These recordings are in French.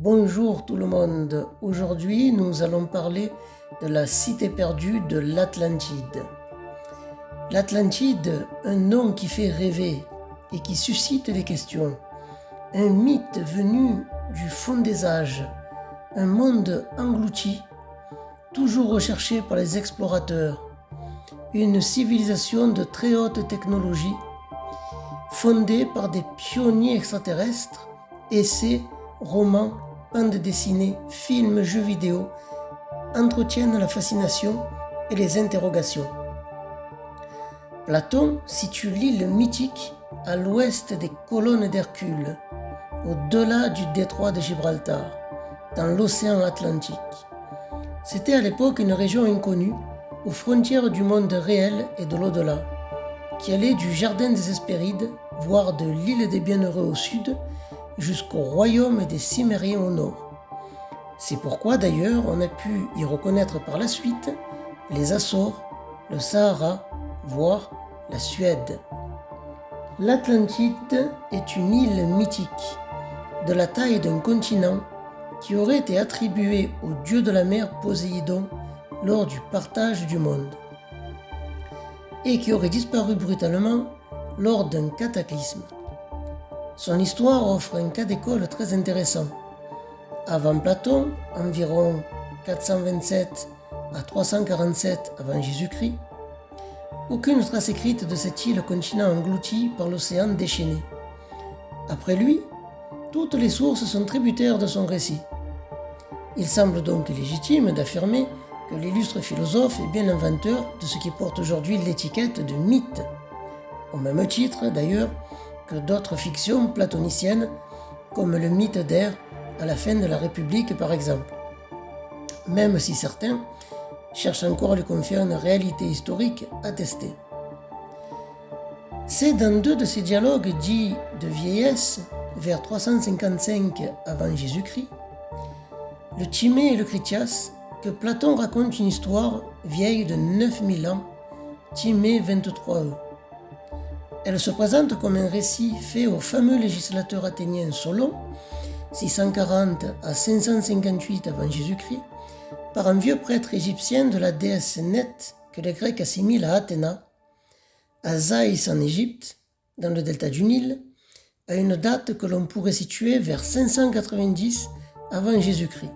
Bonjour tout le monde, aujourd'hui nous allons parler de la cité perdue de l'Atlantide. L'Atlantide, un nom qui fait rêver et qui suscite des questions. Un mythe venu du fond des âges, un monde englouti, toujours recherché par les explorateurs. Une civilisation de très haute technologie, fondée par des pionniers extraterrestres, essais, romans, bandes dessinées, films, jeux vidéo, entretiennent la fascination et les interrogations. Platon situe l'île mythique à l'ouest des colonnes d'Hercule, au-delà du détroit de Gibraltar, dans l'océan Atlantique. C'était à l'époque une région inconnue, aux frontières du monde réel et de l'au-delà, qui allait du jardin des Hespérides, voire de l'île des Bienheureux au sud, jusqu'au royaume des Cimmériens au nord. C'est pourquoi d'ailleurs on a pu y reconnaître par la suite les Açores, le Sahara, voire la Suède. L'Atlantide est une île mythique, de la taille d'un continent, qui aurait été attribuée au dieu de la mer Poséidon lors du partage du monde, et qui aurait disparu brutalement lors d'un cataclysme. Son histoire offre un cas d'école très intéressant. Avant Platon, environ 427 à 347 avant Jésus-Christ, aucune trace écrite de cette île continent englouti par l'océan déchaîné. Après lui, toutes les sources sont tributaires de son récit. Il semble donc légitime d'affirmer que l'illustre philosophe est bien l'inventeur de ce qui porte aujourd'hui l'étiquette de mythe, au même titre d'ailleurs que d'autres fictions platoniciennes, comme le mythe d'Èr à la fin de la République par exemple, même si certains cherchent encore à lui confier une réalité historique attestée. C'est dans deux de ces dialogues dits de vieillesse, vers 355 avant Jésus-Christ, le Timée et le Critias, que Platon raconte une histoire vieille de 9000 ans, Timée 23e. Elle se présente comme un récit fait au fameux législateur athénien Solon, 640 à 558 avant Jésus-Christ, par un vieux prêtre égyptien de la déesse Net que les Grecs assimilent à Athéna, à Zaïs en Égypte, dans le delta du Nil, à une date que l'on pourrait situer vers 590 avant Jésus-Christ.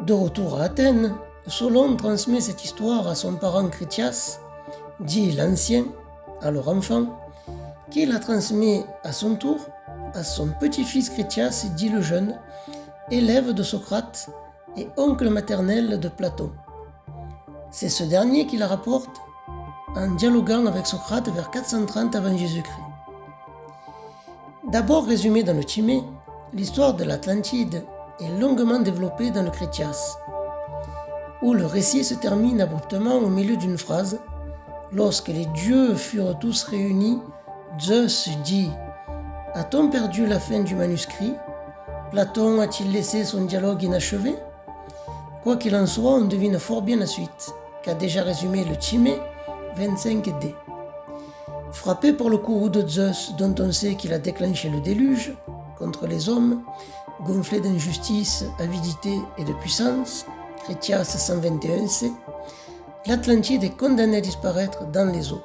De retour à Athènes, Solon transmet cette histoire à son parent Critias, dit l'Ancien, alors enfant, qui la transmet à son tour à son petit-fils Critias, dit le Jeune, élève de Socrate et oncle maternel de Platon. C'est ce dernier qui la rapporte en dialoguant avec Socrate vers 430 avant Jésus-Christ. D'abord résumée dans le Timée, l'histoire de l'Atlantide est longuement développée dans le Critias, où le récit se termine abruptement au milieu d'une phrase. Lorsque les dieux furent tous réunis, Zeus dit « A-t-on perdu la fin du manuscrit ? Platon a-t-il laissé son dialogue inachevé ?» Quoi qu'il en soit, on devine fort bien la suite, qu'a déjà résumé le Timée 25d. Frappé par le courroux de Zeus, dont on sait qu'il a déclenché le déluge contre les hommes, gonflé d'injustice, avidité et de puissance, Critias 121c, l'Atlantide est condamnée à disparaître dans les eaux.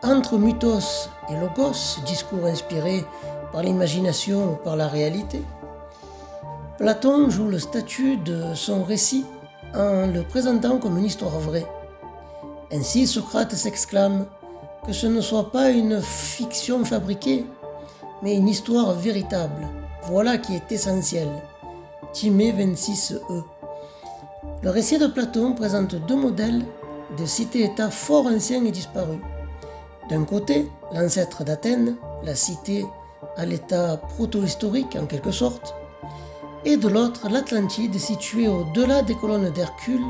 Entre mythos et logos, discours inspirés par l'imagination ou par la réalité, Platon joue le statut de son récit en le présentant comme une histoire vraie. Ainsi, Socrate s'exclame que ce ne soit pas une fiction fabriquée, mais une histoire véritable. Voilà qui est essentiel. Timée 26e. Le récit de Platon présente deux modèles de cités-États fort anciens et disparus. D'un côté, l'ancêtre d'Athènes, la cité à l'état proto-historique en quelque sorte, et de l'autre, l'Atlantide située au-delà des colonnes d'Hercule,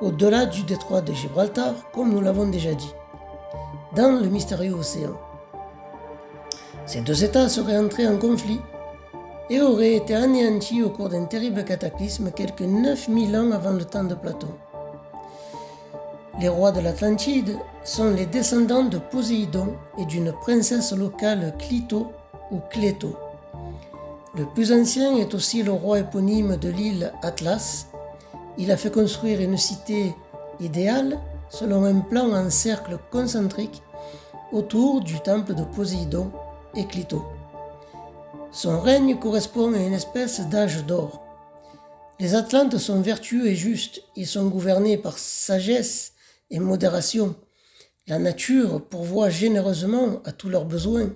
au-delà du détroit de Gibraltar, comme nous l'avons déjà dit, dans le mystérieux océan. Ces deux États seraient entrés en conflit et auraient été anéantis au cours d'un terrible cataclysme quelques 9000 ans avant le temps de Platon. Les rois de l'Atlantide sont les descendants de Poséidon et d'une princesse locale Clito ou Cléto. Le plus ancien est aussi le roi éponyme de l'île Atlas. Il a fait construire une cité idéale selon un plan en cercle concentrique autour du temple de Poséidon et Clito. Son règne correspond à une espèce d'âge d'or. Les Atlantes sont vertueux et justes, ils sont gouvernés par sagesse et modération. La nature pourvoit généreusement à tous leurs besoins.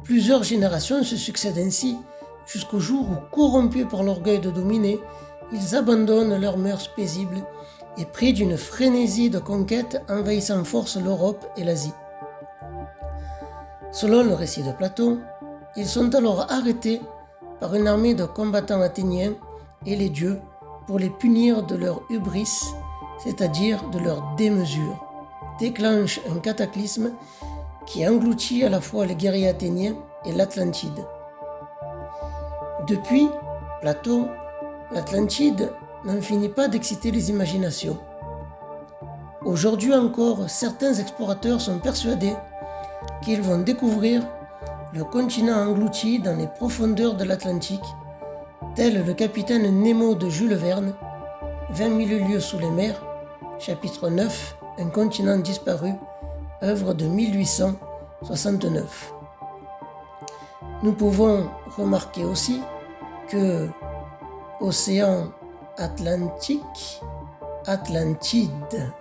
Plusieurs générations se succèdent ainsi, jusqu'au jour où, corrompus par l'orgueil de dominer, ils abandonnent leurs mœurs paisibles et pris d'une frénésie de conquête envahissent en force l'Europe et l'Asie. Selon le récit de Platon, ils sont alors arrêtés par une armée de combattants athéniens et les dieux pour les punir de leur hubris, c'est-à-dire de leur démesure, déclenche un cataclysme qui engloutit à la fois les guerriers athéniens et l'Atlantide. Depuis Platon, l'Atlantide n'en finit pas d'exciter les imaginations. Aujourd'hui encore, certains explorateurs sont persuadés qu'ils vont découvrir le continent englouti dans les profondeurs de l'Atlantique, tel le capitaine Nemo de Jules Verne, 20 000 lieues sous les mers, chapitre 9, un continent disparu, œuvre de 1869. Nous pouvons remarquer aussi que océan Atlantique, Atlantide